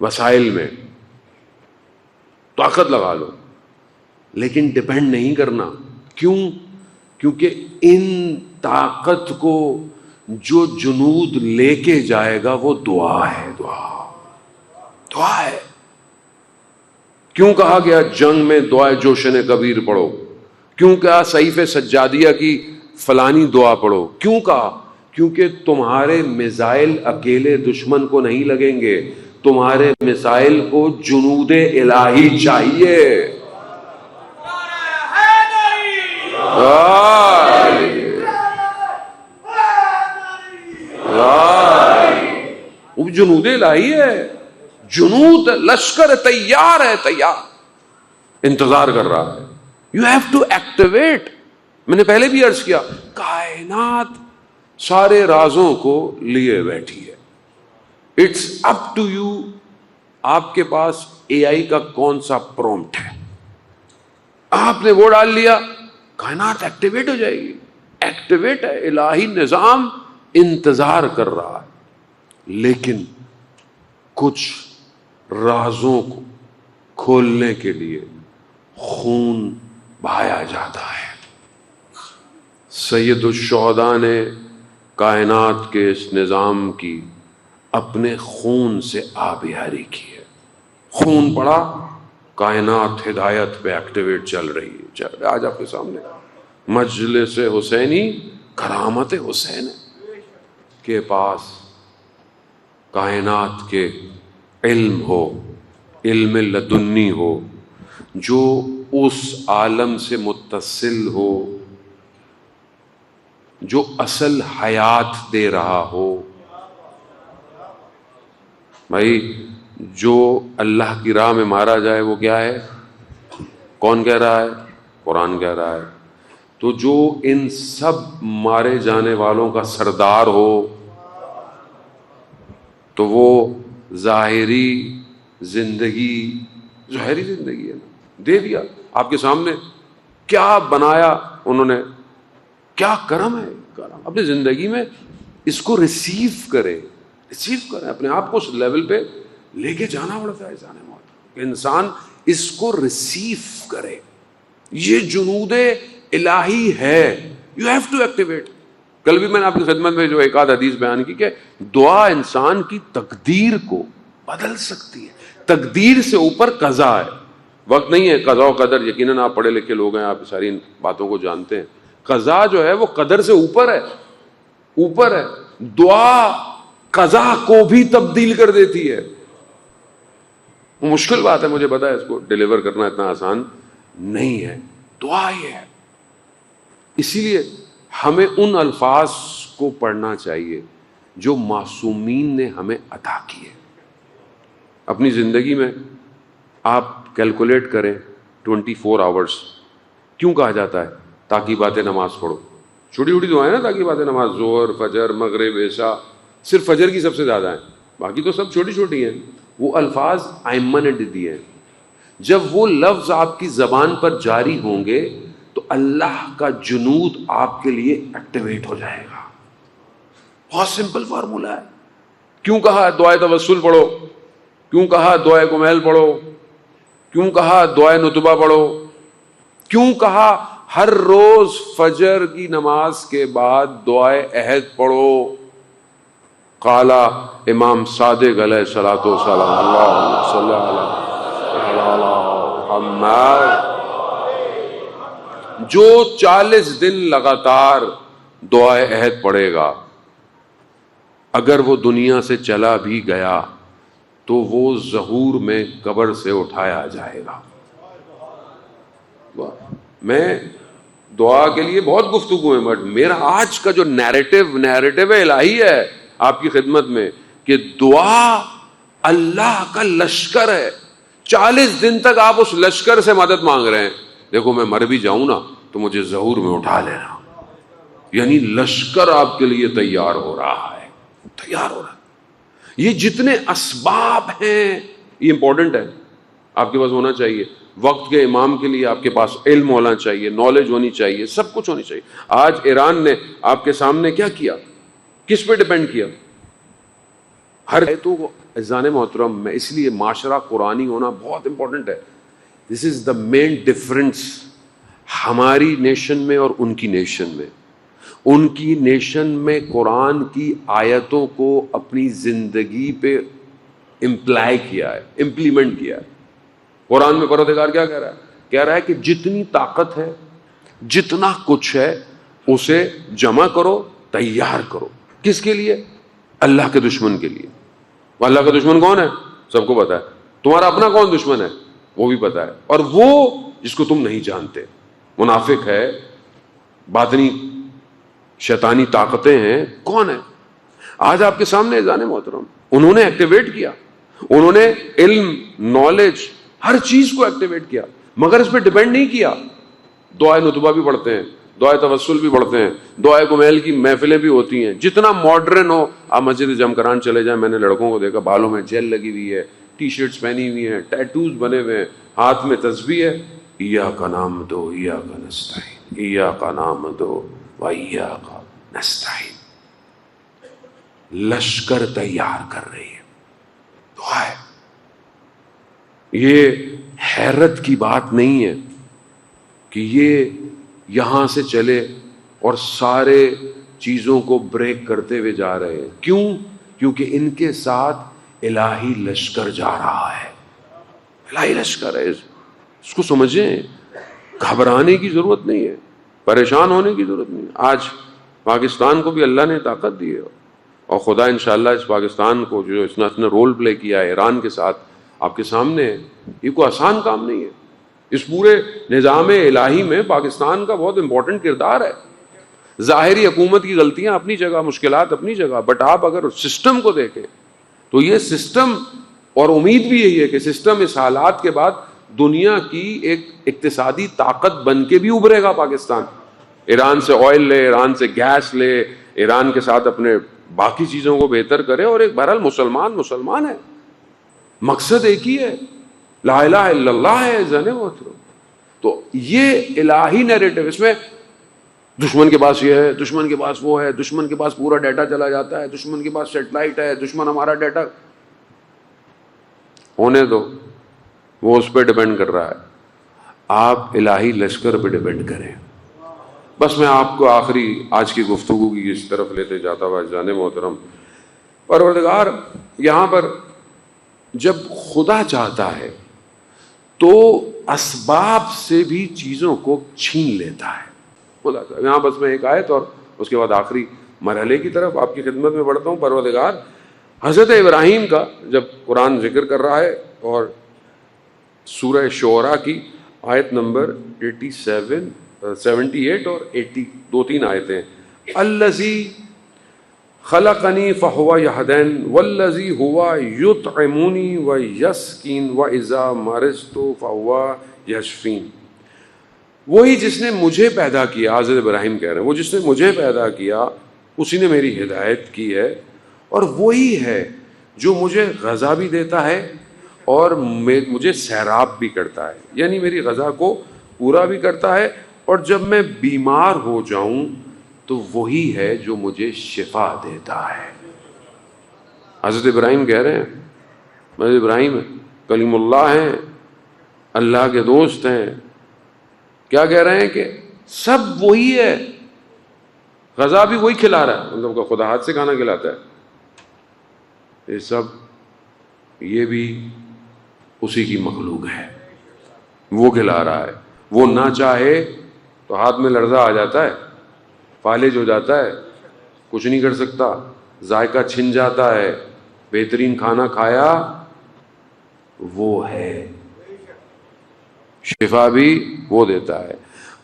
وسائل میں, طاقت لگا لو, لیکن ڈپینڈ نہیں کرنا. کیوں؟ کیونکہ ان طاقت کو جو جنود لے کے جائے گا وہ دعا ہے, دعا ہے. کیوں کہا گیا جنگ میں دعائے جوشن کبیر پڑھو؟ کیوں کہا صحیفے سجادیہ کی فلانی دعا پڑھو؟ کیوں کہا؟ کیونکہ تمہارے میزائل اکیلے دشمن کو نہیں لگیں گے، تمہارے میزائل کو جنود الہی چاہیے۔ وہ جنود الہی ہے، جنود لشکر تیار ہے، تیار انتظار کر رہا ہے۔ You have to activate. میں نے پہلے بھی عرض کیا، کائنات سارے رازوں کو لیے بیٹھی ہے۔ اٹس اپ ٹو یو، آپ کے پاس اے آئی کا کون سا پرومپٹ ہے، آپ نے وہ ڈال لیا، کائنات ایکٹیویٹ ہو جائے گی۔ ایکٹیویٹ ہے، الہی نظام انتظار کر رہا ہے، لیکن کچھ رازوں کو کھولنے کے لیے خون بہایا جاتا ہے۔ سید الشہداء نے کائنات کے اس نظام کی اپنے خون سے آبیاری کی ہے۔ خون پڑا، کائنات ہدایت پہ ایکٹیویٹ چل رہی ہے۔ آج آپ کے سامنے مجلس حسینی، کرامت حسین کے پاس کائنات کے علم ہو، علم لدنی ہو، جو اس عالم سے متصل ہو، جو اصل حیات دے رہا ہو۔ بھائی جو اللہ کی راہ میں مارا جائے وہ کیا ہے؟ کون کہہ رہا ہے؟ قرآن کہہ رہا ہے۔ تو جو ان سب مارے جانے والوں کا سردار ہو تو وہ ظاہری زندگی ہے نا، دے دیا آپ کے سامنے۔ کیا بنایا انہوں نے، کیا کرم ہے، کرم اپنی زندگی میں اس کو ریسیو کرے اپنے آپ کو اس لیول پہ لے کے جانا پڑتا ہے کہ انسان اس کو ریسیو کرے۔ یہ جنود الہی ہے، یو ہیو ٹو ایکٹیویٹ۔ کل بھی میں نے آپ کی خدمت میں جو ایک آدھ حدیث بیان کی کہ دعا انسان کی تقدیر کو بدل سکتی ہے۔ تقدیر سے اوپر قضا ہے، وقت نہیں ہے قضا و قدر، یقیناً آپ پڑھے لکھے لوگ ہیں، آپ ساری باتوں کو جانتے ہیں۔ قضا جو ہے وہ قدر سے اوپر ہے۔ دعا قضا کو بھی تبدیل کر دیتی ہے۔ مشکل بات ہے، مجھے پتا ہے، اس کو ڈیلیور کرنا اتنا آسان نہیں ہے۔ دعا یہ ہے، اسی لیے ہمیں ان الفاظ کو پڑھنا چاہیے جو معصومین نے ہمیں عطا کیے۔ اپنی زندگی میں آپ کیلکولیٹ کریں 24 آورس، کیوں کہا جاتا ہے؟ تاکہ باتیں نماز پڑھو۔ چھوٹی چھوٹی دعائیں نا، تاکہ باتیں نماز، ظہر، فجر، مغرب، عشاء، صرف فجر کی سب سے زیادہ ہیں، باقی تو سب چھوٹی چھوٹی ہیں۔ وہ الفاظ ائمہ نے دیے ہیں۔ جب وہ لفظ آپ کی زبان پر جاری ہوں گے تو اللہ کا جنود آپ کے لیے ایکٹیویٹ ہو جائے گا۔ بہت سمپل فارمولا ہے۔ کیوں کہا دعائے توسل پڑھو؟ کیوں کہا دعائے کمیل پڑھو؟ کیوں کہا دعائے نتبہ پڑھو؟ کیوں کہا ہر روز فجر کی نماز کے بعد دعائے عہد پڑھو؟ قال امام صادق علیہ الصلوۃ والسلام، اللہم صلی علی محمد، جو 40 دن لگاتار دعائے عہد پڑھے گا، اگر وہ دنیا سے چلا بھی گیا تو وہ ظہور میں قبر سے اٹھایا جائے گا۔ میں دعا کے لیے بہت گفتگو ہے، بٹ میرا آج کا جو نیریٹو الہی ہے آپ کی خدمت میں کہ دعا اللہ کا لشکر ہے۔ 40 دن تک آپ اس لشکر سے مدد مانگ رہے ہیں، دیکھو میں مر بھی جاؤں نا تو مجھے ظہور میں اٹھا لینا، یعنی لشکر آپ کے لیے تیار ہو رہا ہے، تیار ہو رہا ہے۔ یہ جتنے اسباب ہیں یہ امپورٹنٹ ہے، آپ کے پاس ہونا چاہیے۔ وقت کے امام کے لیے آپ کے پاس علم ہونا چاہیے، نالج ہونی چاہیے، سب کچھ ہونی چاہیے۔ آج ایران نے آپ کے سامنے کیا کیا، کس پہ ڈیپینڈ کیا؟ ہر تو عزیزان محترم، میں اس لیے معاشرہ قرآنی ہونا بہت امپورٹنٹ ہے۔ دس از دا مین ڈفرنس ہماری نیشن میں اور ان کی نیشن میں۔ ان کی نیشن میں قرآن کی آیتوں کو اپنی زندگی پہ امپلائی کیا ہے، امپلیمنٹ کیا ہے۔ قرآن میں پروردگار کیا کہہ رہا ہے؟ کہہ رہا ہے کہ جتنی طاقت ہے، جتنا کچھ ہے، اسے جمع کرو، تیار کرو۔ کس کے لیے؟ اللہ کے دشمن کے لیے۔ اللہ کا دشمن کون ہے؟ سب کو پتا ہے۔ تمہارا اپنا کون دشمن ہے؟ وہ بھی پتا ہے، اور وہ جس کو تم نہیں جانتے، منافق ہے، باطنی شیطانی طاقتیں ہیں، کون ہے؟ آج آپ کے سامنے اذان محترم، انہوں نے ایکٹیویٹ کیا، انہوں نے علم، نالج، ہر چیز کو ایکٹیویٹ کیا، مگر اس پہ ڈیپینڈ نہیں کیا۔ دعائے نتبہ بھی پڑھتے ہیں، دعائے توسل بھی پڑھتے ہیں، دعائے کمیل کی محفلیں بھی ہوتی ہیں، جتنا ماڈرن ہو۔ آپ مسجد جمکران چلے جائیں، میں نے لڑکوں کو دیکھا بالوں میں جیل لگی ہوئی ہے، ٹی شرٹس پہنی ہوئی ہیں، ٹیٹوز بنے ہوئے ہیں، ہاتھ میں تسبیح ہے، ایاک نعبد و ایاک نستعین، ایاک نعبد و ایاک نستعین۔ لشکر تیار کر رہی ہے، دعا ہے۔ یہ حیرت کی بات نہیں ہے کہ یہ یہاں سے چلے اور سارے چیزوں کو بریک کرتے ہوئے جا رہے ہیں۔ کیوں؟ کیونکہ ان کے ساتھ الہی لشکر جا رہا ہے، الہی لشکر ہے۔ اس کو سمجھیں، گھبرانے کی ضرورت نہیں ہے، پریشان ہونے کی ضرورت نہیں ہے۔ آج پاکستان کو بھی اللہ نے طاقت دی ہے، اور خدا انشاءاللہ اس پاکستان کو جو اس نے رول پلے کیا ہے ایران کے ساتھ، آپ کے سامنے ہے۔ یہ کوئی آسان کام نہیں ہے۔ اس پورے نظام الہی میں پاکستان کا بہت امپورٹنٹ کردار ہے۔ ظاہری حکومت کی غلطیاں اپنی جگہ، مشکلات اپنی جگہ، بٹ آپ اگر سسٹم کو دیکھیں تو یہ سسٹم، اور امید بھی یہی ہے کہ سسٹم اس حالات کے بعد دنیا کی ایک اقتصادی طاقت بن کے بھی ابھرے گا پاکستان۔ ایران سے آئل لے، ایران سے گیس لے، ایران کے ساتھ اپنے باقی چیزوں کو بہتر کرے، اور ایک بہرحال مسلمان ہے، مقصد ایک ہی ہے، لا الہ الا اللہ ہے۔ زنے محترم، تو یہ الہی نیریٹو، اس میں دشمن کے پاس یہ ہے، دشمن کے پاس وہ ہے، دشمن کے پاس پورا ڈیٹا چلا جاتا ہے، دشمن کے پاس سیٹلائٹ ہے، دشمن ہمارا ڈیٹا، ہونے دو، وہ اس پہ ڈیپینڈ کر رہا ہے۔ آپ الہی لشکر پہ ڈیپینڈ کریں۔ بس میں آپ کو آخری آج کی گفتگو کی اس طرف لیتے جاتا ہوا جانے محترم، پروردگار یہاں پر جب خدا چاہتا ہے تو اسباب سے بھی چیزوں کو چھین لیتا ہے خدا کا۔ یہاں بس میں ایک آیت اور اس کے بعد آخری مرحلے کی طرف آپ کی خدمت میں بڑھتا ہوں۔ پروردگار حضرت ابراہیم کا جب قرآن ذکر کر رہا ہے، اور سورہ شعراء کی آیت نمبر 78 اور 80، دو تین آیتیں، الذی خلقنی فہو یہدین والذی ہوا یطعمنی ویسقین واذا مرضت فہو یشفین۔ وہی جس نے مجھے پیدا کیا، حضرت ابراہیم کہہ رہے ہیں، وہ جس نے مجھے پیدا کیا اسی نے میری ہدایت کی ہے، اور وہی ہے جو مجھے غذا بھی دیتا ہے اور مجھے سیراب بھی کرتا ہے، یعنی میری غذا کو پورا بھی کرتا ہے، اور جب میں بیمار ہو جاؤں تو وہی ہے جو مجھے شفا دیتا ہے۔ حضرت ابراہیم کہہ رہے ہیں، حضرت ابراہیم کلیم اللہ ہیں، اللہ کے دوست ہیں، کیا کہہ رہے ہیں کہ سب وہی ہے، غذا بھی وہی کھلا رہا ہے، مطلب خدا ہاتھ سے کھانا کھلاتا ہے، یہ سب یہ بھی اسی کی مخلوق ہے، وہ کھلا رہا ہے۔ وہ نہ چاہے تو ہاتھ میں لرزہ آ جاتا ہے، فالج ہو جاتا ہے، کچھ نہیں کر سکتا، ذائقہ چھن جاتا ہے، بہترین کھانا کھایا وہ ہے، شفا بھی وہ دیتا ہے۔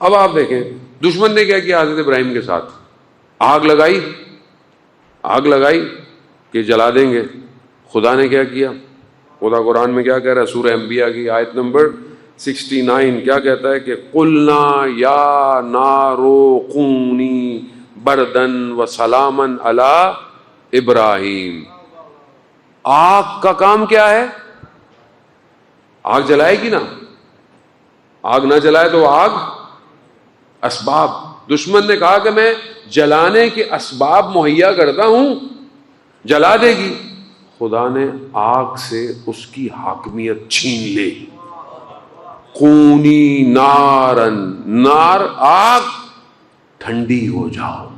اب آپ دیکھیں دشمن نے کیا کیا حضرت ابراہیم کے ساتھ، آگ لگائی کہ جلا دیں گے۔ خدا نے کیا کیا؟ خدا قرآن میں کیا کہہ رہا ہے؟ سورہ انبیاء کی آیت نمبر 69 کیا کہتا ہے کہ قلنا یا نار کونی بردن و سلاما علی ابراہیم۔ آگ کا کام کیا ہے؟ آگ جلائے گی نا، آگ نہ جلائے تو آگ اسباب، دشمن نے کہا کہ میں جلانے کے اسباب مہیا کرتا ہوں، جلا دے گی، خدا نے آگ سے اس کی حاکمیت چھین لی۔ کونی نارن، نار آگ، ٹھنڈی ہو جاؤ،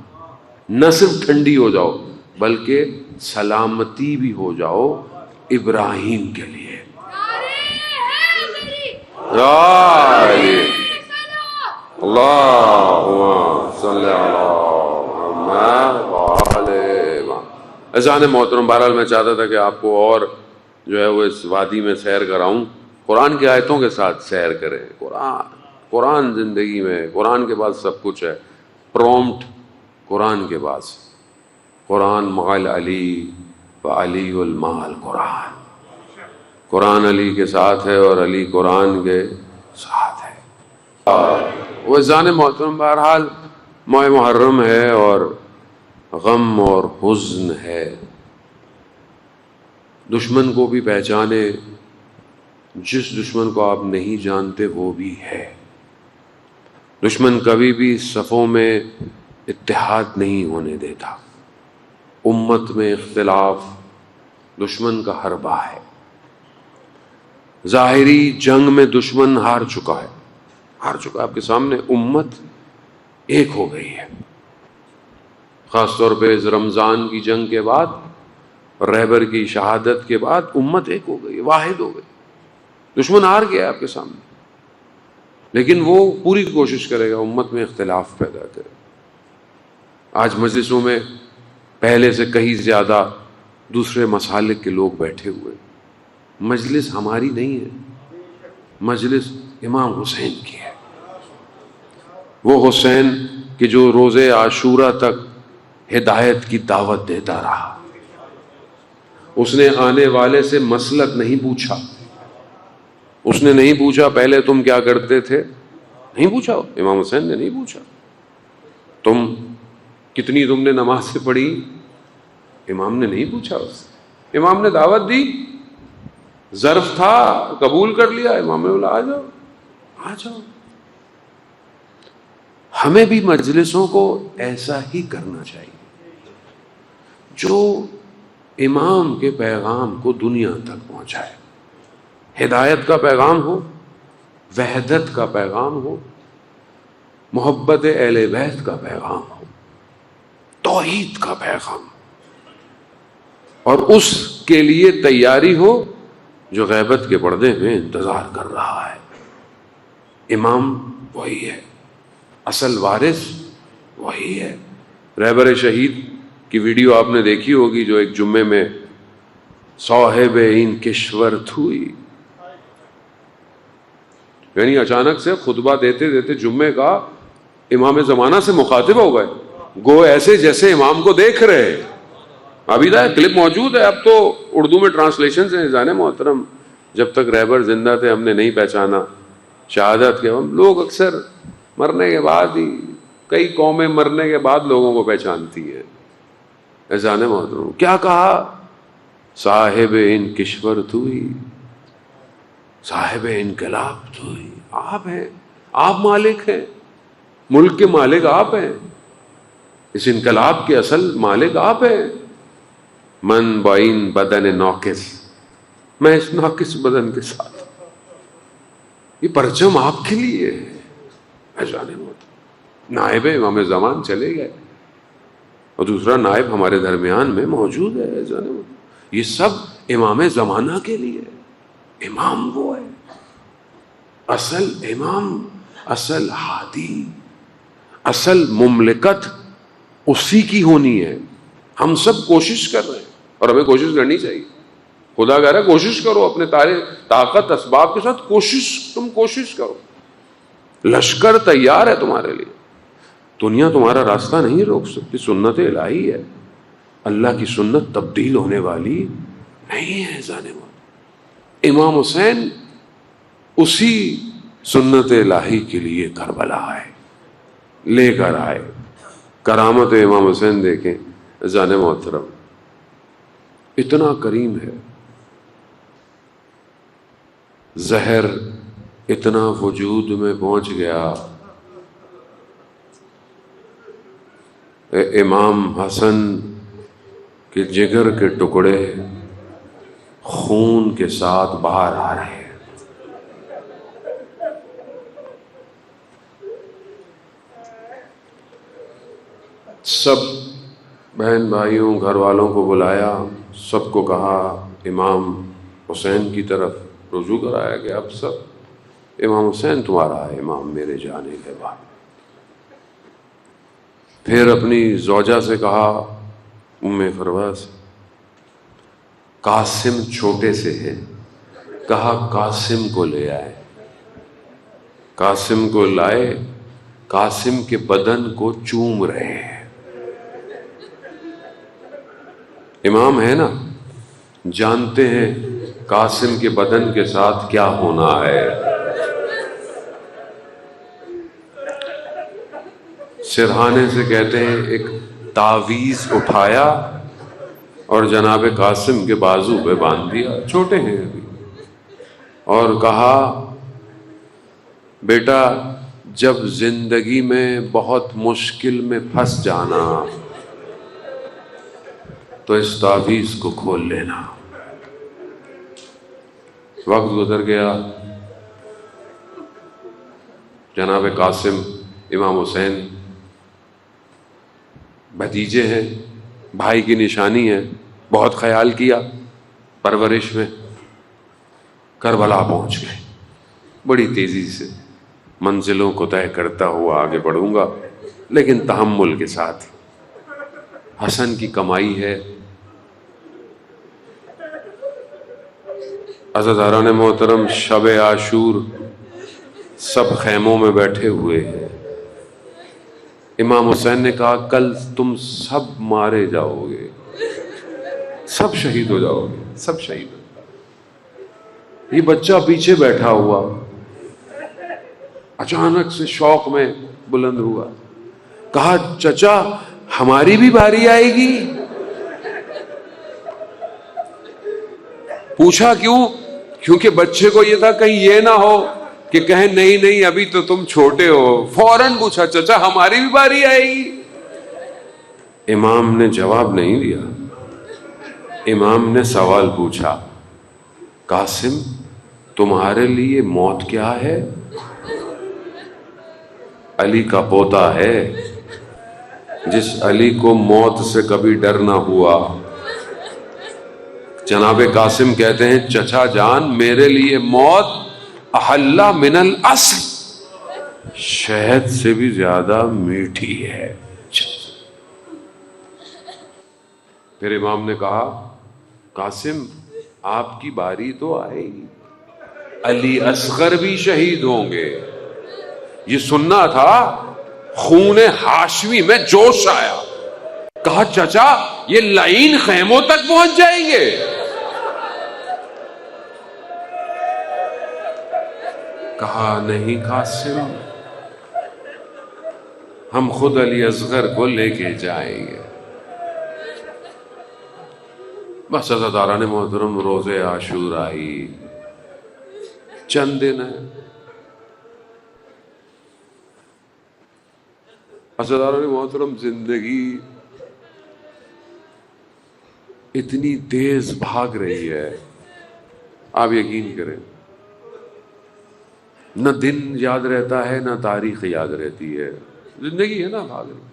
نہ صرف ٹھنڈی ہو جاؤ بلکہ سلامتی بھی ہو جاؤ ابراہیم کے لیے۔ یا علی اللہم صلی علی محمد وعلی محمد۔ اذان محترم، بہرحال میں چاہتا تھا کہ آپ کو اور جو ہے وہ اس وادی میں سیر کراؤں، قرآن کی آیتوں کے ساتھ سیر کریں۔ قرآن زندگی میں، قرآن کے پاس سب کچھ ہے، پرومپٹ قرآن کے پاس، قرآن مع علی و علی المع القرآن، قرآن علی کے ساتھ ہے اور علی قرآن کے ساتھ ہے۔ وہ اذان محترم، بہرحال ماہ محرم ہے اور غم اور حزن ہے، دشمن کو بھی پہچانے، جس دشمن کو آپ نہیں جانتے وہ بھی ہے۔ دشمن کبھی بھی صفوں میں اتحاد نہیں ہونے دیتا، امت میں اختلاف دشمن کا حربہ ہے۔ ظاہری جنگ میں دشمن ہار چکا ہے، آپ کے سامنے امت ایک ہو گئی ہے۔ خاص طور پہ اس رمضان کی جنگ کے بعد، رہبر کی شہادت کے بعد امت ایک ہو گئی، واحد ہو گئی۔ دشمن ہار گیا آپ کے سامنے، لیکن وہ پوری کوشش کرے گا امت میں اختلاف پیدا کرے۔ آج مجلسوں میں پہلے سے کہیں زیادہ دوسرے مسالک کے لوگ بیٹھے ہوئے۔ مجلس ہماری نہیں ہے، مجلس امام حسین کی ہے۔ وہ حسین کہ جو روز عاشورہ تک ہدایت کی دعوت دیتا رہا، اس نے آنے والے سے مسلک نہیں پوچھا، اس نے نہیں پوچھا پہلے تم کیا کرتے تھے، نہیں پوچھا، امام حسین نے نہیں پوچھا۔ کتنی تم نے نمازیں پڑھی، امام نے نہیں پوچھا اس سے، امام نے دعوت دی، ظرف تھا قبول کر لیا، امام نے بولا آ جاؤ۔ ہمیں بھی مجلسوں کو ایسا ہی کرنا چاہیے، جو امام کے پیغام کو دنیا تک پہنچائے، ہدایت کا پیغام ہو، وحدت کا پیغام ہو، محبت اہل بیت کا پیغام ہو، توحید کا پیغام، اور اس کے لیے تیاری ہو جو غیبت کے پردے میں انتظار کر رہا ہے۔ امام وہی ہے، اصل وارث وہی ہے۔ رہبر شہید کی ویڈیو آپ نے دیکھی ہوگی، جو ایک جمعے میں صاحب این کشور تھوئی، یعنی اچانک سے خطبہ دیتے دیتے جمعے کا امام زمانہ سے مخاطب ہو گئے، گو ایسے جیسے امام کو دیکھ رہے۔ ابھی تک کلپ موجود ہے، اب تو اردو میں ٹرانسلیشن سے جانے محترم، جب تک رہبر زندہ تھے ہم نے نہیں پہچانا شہادت کے۔ ہم لوگ اکثر مرنے کے بعد ہی، کئی قومیں مرنے کے بعد لوگوں کو پہچانتی ہیں۔ اذان محترم کیا کہا، صاحب ان کشور توئی، صاحب انقلاب توئی، آپ ہیں، آپ مالک ہیں، ملک کے مالک آپ ہیں، اس انقلاب کے اصل مالک آپ ہیں۔ من بائن بدن ناقص، میں اس ناقص بدن کے ساتھ، یہ پرچم آپ کے لیے ہے۔ اذان محترم نائب امام زمان چلے گئے اور دوسرا نائب ہمارے درمیان میں موجود ہے۔ اذان محترم یہ سب امام زمانہ کے لیے، امام وہ ہے، اصل امام، اصل ہادی، اصل مملکت اسی کی ہونی ہے۔ ہم سب کوشش کر رہے ہیں اور ہمیں کوشش کرنی چاہیے۔ خدا کہہ رہا ہے کوشش کرو، اپنے طاقت اسباب کے ساتھ تم کوشش کرو، لشکر تیار ہے تمہارے لیے، دنیا تمہارا راستہ نہیں روک سکتی، سنت الہی ہے، اللہ کی سنت تبدیل ہونے والی نہیں ہے۔ جانے والا امام حسین اسی سنت الہی کے لیے کربلا آئے، لے کر آئے۔ کرامت امام حسین دیکھیں اذان محترم، اتنا کریم ہے، زہر اتنا وجود میں پہنچ گیا، امام حسن کے جگر کے ٹکڑے خون کے ساتھ باہر آ رہے ہیں۔ سب بہن بھائیوں گھر والوں کو بلایا، سب کو کہا امام حسین کی طرف رجوع کرایا کہ اب سب امام حسین تمہارا ہے امام میرے جانے کے بعد۔ پھر اپنی زوجہ سے کہا، ام فرواز، قاسم چھوٹے سے ہے، کہا قاسم کو لے آئے۔ قاسم کو لائے، قاسم کے بدن کو چوم رہے ہیں۔ امام ہے نا، جانتے ہیں قاسم کے بدن کے ساتھ کیا ہونا ہے۔ سرہانے سے کہتے ہیں ایک تعویذ اٹھایا اور جناب قاسم کے بازو پہ باندھ دیا، چھوٹے ہیں ابھی، اور کہا بیٹا جب زندگی میں بہت مشکل میں پھنس جانا تو اس تعویذ کو کھول لینا۔ وقت گزر گیا، جناب قاسم امام حسین بھتیجے ہیں، بھائی کی نشانی ہے، بہت خیال کیا پرورش میں، کربلا پہنچ گئے۔ بڑی تیزی سے منزلوں کو طے کرتا ہوا آگے بڑھوں گا، لیکن تحمل کے ساتھ۔ حسن کی کمائی ہے۔ عزیزان محترم، شب عاشور سب خیموں میں بیٹھے ہوئے ہیں۔ امام حسین نے کہا کل تم سب مارے جاؤ گے، سب شہید ہو جاؤ گے، سب شہید ہو جاؤ گے۔ یہ بچہ پیچھے بیٹھا ہوا اچانک سے شوق میں بلند ہوا، کہا چچا ہماری بھی باری آئے گی؟ پوچھا کیوں؟ کیونکہ بچے کو یہ تھا کہیں یہ نہ ہو کہ کہیں نہیں نہیں ابھی تو تم چھوٹے ہو۔ فوراً پوچھا چچا ہماری بھی باری آئے گی؟ امام نے جواب نہیں دیا، امام نے سوال پوچھا، قاسم تمہارے لیے موت کیا ہے؟ علی کا پوتا ہے، جس علی کو موت سے کبھی ڈر نہ ہوا۔ جناب قاسم کہتے ہیں چچا جان میرے لیے موت احل من العسل، شہد سے بھی زیادہ میٹھی ہے۔ پھر امام نے کہا قاسم آپ کی باری تو آئے گی، علی اصغر بھی شہید ہوں گے۔ یہ سننا تھا، خون ہاشمی میں جوش آیا، کہا چچا یہ لعین خیموں تک پہنچ جائیں گے؟ کہا نہیں قاسم، ہم خود علی اصغر کو لے کے جائیں گے۔ بس عزیزان محترم، روز عاشور آئی، چند دن ہے۔ عزیزان محترم، زندگی اتنی تیز بھاگ رہی ہے، آپ یقین کریں، نہ دن یاد رہتا ہے نہ تاریخ یاد رہتی ہے، زندگی ہے نا بھاگ رہی۔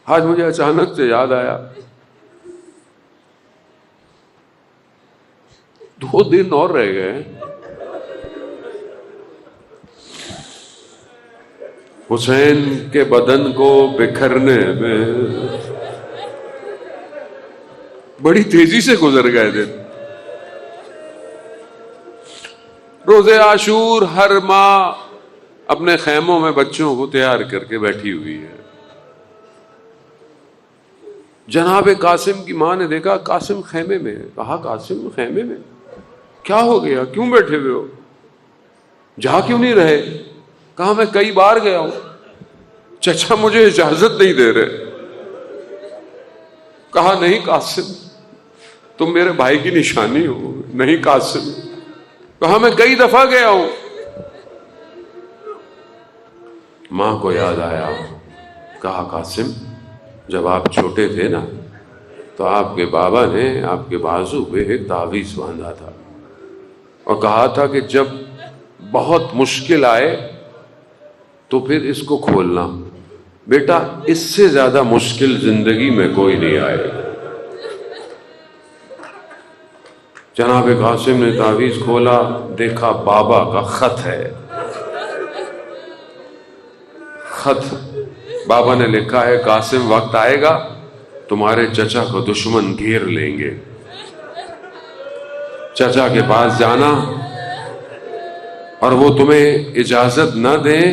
آج مجھے اچانک سے یاد آیا 2 دن اور رہ گئے، حسین کے بدن کو بکھرنے میں بڑی تیزی سے گزر گئے دن۔ روز عاشور ہر ماں اپنے خیموں میں بچوں کو تیار کر کے بیٹھی ہوئی ہے۔ جناب قاسم کی ماں نے دیکھا قاسم خیمے میں ہے، کہا قاسم خیمے میں کیا ہو گیا، کیوں بیٹھے ہوئے ہو، جا کیوں نہیں رہے؟ کہا میں کئی بار گیا ہوں، چچا مجھے اجازت نہیں دے رہے۔ کہا نہیں قاسم تم میرے بھائی کی نشانی ہو۔ نہیں قاسم، کہا میں کئی دفعہ گیا ہوں۔ ماں کو یاد آیا، کہا قاسم جب آپ چھوٹے تھے نا تو آپ کے بابا نے آپ کے بازو پہ ایک تعویذ باندھا تھا اور کہا تھا کہ جب بہت مشکل آئے تو پھر اس کو کھولنا۔ بیٹا اس سے زیادہ مشکل زندگی میں کوئی نہیں آئے۔ جناب قاسم نے تعویذ کھولا، دیکھا بابا کا خط ہے، خط بابا نے لکھا ہے قاسم وقت آئے گا تمہارے چچا کو دشمن گھیر لیں گے، چچا کے پاس جانا اور وہ تمہیں اجازت نہ دیں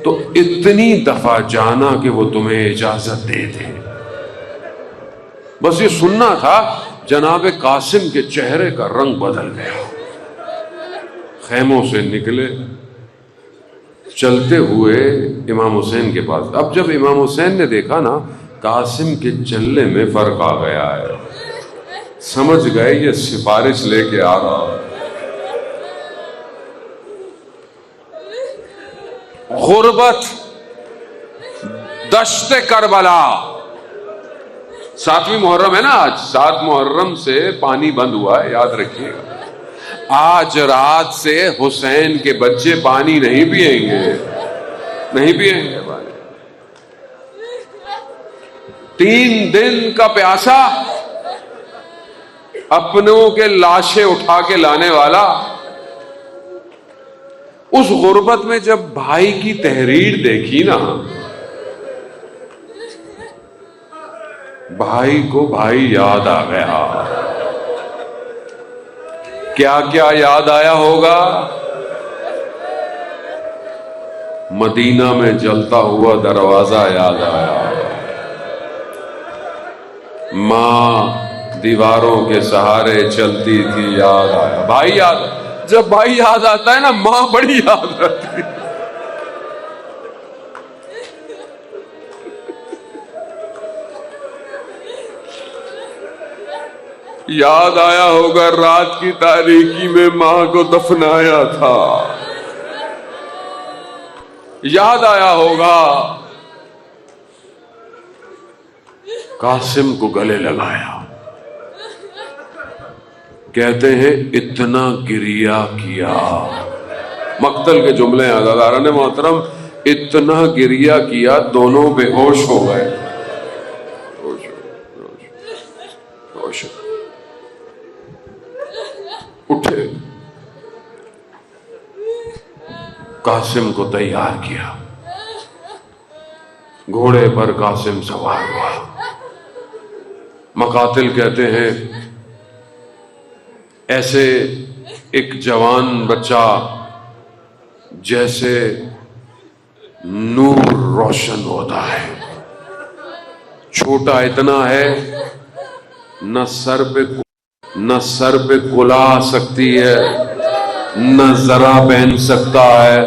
تو اتنی دفعہ جانا کہ وہ تمہیں اجازت دے دیں۔ بس یہ سننا تھا، جناب قاسم کے چہرے کا رنگ بدل گیا، خیموں سے نکلے چلتے ہوئے امام حسین کے پاس۔ اب جب امام حسین نے دیکھا نا قاسم کے چلنے میں فرق آ گیا ہے، سمجھ گئے یہ سفارش لے کے آ رہا۔ غربت، دشت کربلا، 7ویں محرم ہے نا آج، 7 محرم سے پانی بند ہوا ہے، یاد رکھیے گا۔ آج رات سے حسین کے بچے پانی نہیں پئیں گے، نہیں پئیں گے پانی۔ 3 دن کا پیاسا، اپنوں کے لاشیں اٹھا کے لانے والا، اس غربت میں جب بھائی کی تحریر دیکھی نا، بھائی کو بھائی یاد آ گیا۔ کیا کیا یاد آیا ہوگا؟ مدینہ میں جلتا ہوا دروازہ یاد آیا، ماں دیواروں کے سہارے چلتی تھی یاد آیا، بھائی یاد۔ جب بھائی یاد آتا ہے نا ماں بڑی یاد آتی ہے۔ یاد آیا ہوگا رات کی تاریکی میں ماں کو دفنایا تھا، یاد آیا ہوگا قاسم کو گلے لگایا۔ کہتے ہیں اتنا گریہ کیا، مقتل کے جملے عزیزان محترم، اتنا گریہ کیا دونوں بے ہوش ہو گئے، ہوش اٹھے، قاسم کو تیار کیا، گھوڑے پر قاسم سوار ہوا۔ مقاتل کہتے ہیں ایسے ایک جوان بچہ جیسے نور روشن ہوتا ہے، چھوٹا اتنا ہے نہ سر پہ کلا سکتی ہے نہ ذرا پہن سکتا ہے۔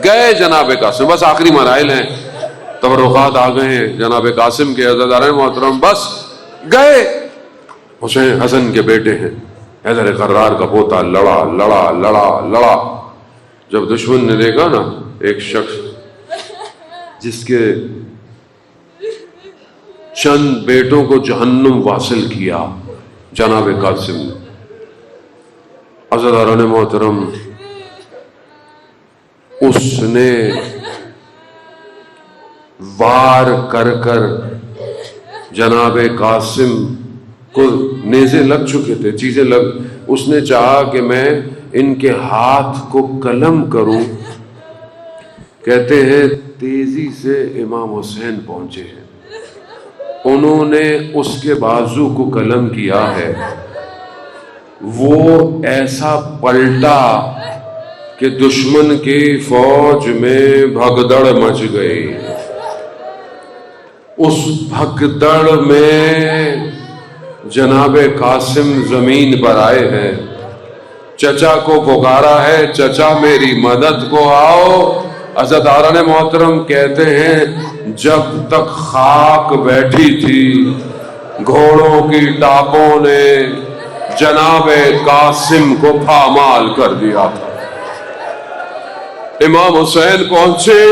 گئے جناب قاسم، بس آخری مراحل ہیں، تبرکات آ گئے ہیں جناب قاسم کے عزیزان محترم، بس گئے۔ حسین حسن کے بیٹے ہیں، حیدر قرار کا پوتا، لڑا لڑا لڑا لڑا۔ جب دشمن نے دیکھا نا ایک شخص جس کے چند بیٹوں کو جہنم واصل کیا، جناب قاسم نے، عزیزان محترم، اس نے وار کر کر جناب قاسم کو نیزے لگ چکے تھے، چیزیں اس نے چاہا کہ میں ان کے ہاتھ کو قلم کروں۔ کہتے ہیں تیزی سے امام حسین پہنچے ہیں، انہوں نے اس کے بازو کو قلم کیا ہے، وہ ایسا پلٹا کہ دشمن کی فوج میں بھگدڑ مچ گئی۔ اس بھگدڑ میں جناب قاسم زمین پر آئے ہیں، چچا کو پکارا ہے، چچا میری مدد کو آؤ۔ عزیزان محترم کہتے ہیں جب تک خاک بیٹھی تھی گھوڑوں کی ٹاپوں نے جناب قاسم کو پامال کر دیا تھا۔ امام حسین پہنچے،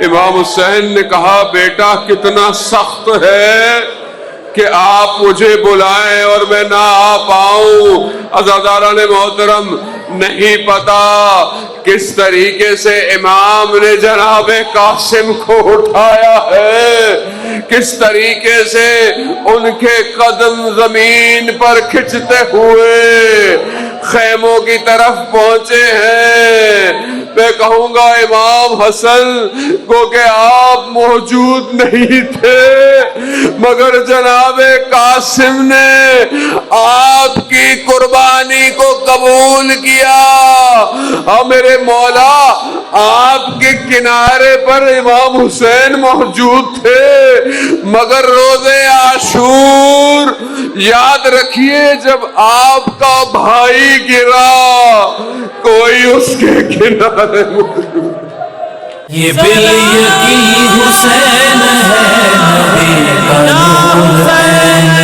امام حسین نے کہا بیٹا کتنا سخت ہے کہ آپ مجھے بلائیں اور میں نہ آ پاؤں۔ عزیزان محترم نہیں پتا کس طریقے سے امام نے جناب قاسم کو اٹھایا ہے، کس طریقے سے ان کے قدم زمین پر کھچتے ہوئے خیموں کی طرف پہنچے ہیں۔ میں کہوں گا امام حسن کو کہ آپ موجود نہیں تھے، مگر جناب قاسم نے آپ کی قربانی کو قبول کیا۔ اور میرے مولا آپ کے کنارے پر امام حسین موجود تھے، مگر روز عاشور یاد رکھیے جب آپ کا بھائی گرا کوئی اس کے کنارے موجود۔ یہ بالیغی حسین ہے، نبی کا نور ہے۔